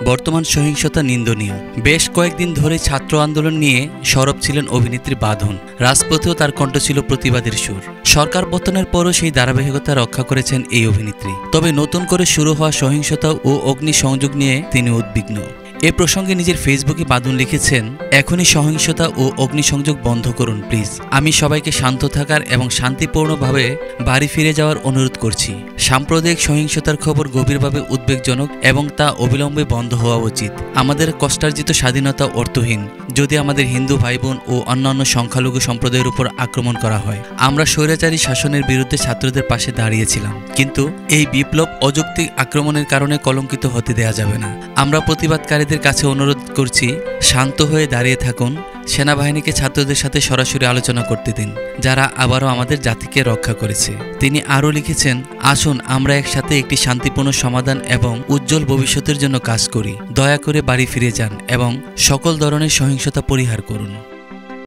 বর্তমান সহিংসতা নিন্দনীয়। বেশ কয়েকদিন ধরে ছাত্র আন্দোলন নিয়ে সরব ছিলেন অভিনেত্রী বাঁধন। রাজপথেও তার কণ্ঠ ছিল প্রতিবাদের সুর। সরকার পতনের পরও সেই ধারাবাহিকতা রক্ষা করেছেন এই অভিনেত্রী। তবে নতুন করে শুরু হওয়া সহিংসতা ও অগ্নিসংযোগ নিয়ে তিনি উদ্বিগ্ন। এ প্রসঙ্গে নিজের ফেসবুকে বাঁধন লিখেছেন, এখনই সহিংসতা ও অগ্নিসংযোগ বন্ধ করুন প্লিজ। আমি সবাইকে শান্ত থাকার এবং শান্তিপূর্ণভাবে বাড়ি ফিরে যাওয়ার অনুরোধ করছি। সাম্প্রদায়িক সহিংসতার খবর গভীরভাবে উদ্বেগজনক এবং তা অবিলম্বে বন্ধ হওয়া উচিত। আমাদের কষ্টার্জিত স্বাধীনতা অর্থহীন যদি আমাদের হিন্দু ভাই বোন ও অন্যান্য সংখ্যালঘু সম্প্রদায়ের উপর আক্রমণ করা হয়। আমরা স্বৈরাচারী শাসনের বিরুদ্ধে ছাত্রদের পাশে দাঁড়িয়েছিলাম, কিন্তু এই বিপ্লব অযৌক্তিক আক্রমণের কারণে কলঙ্কিত হতে দেয়া যাবে না। আমরা প্রতিবাদকারীদের কাছে অনুরোধ করছি, শান্ত হয়ে দাঁড়িয়ে থাকুন। সেনাবাহিনীকে ছাত্রদের সাথে সরাসরি আলোচনা করতে দিন, যারা আবারও আমাদের জাতিকে রক্ষা করেছে। তিনি আরও লিখেছেন, আসুন আমরা একসাথে একটি শান্তিপূর্ণ সমাধান এবং উজ্জ্বল ভবিষ্যতের জন্য কাজ করি। দয়া করে বাড়ি ফিরে যান এবং সকল ধরনের সহিংসতা পরিহার করুন।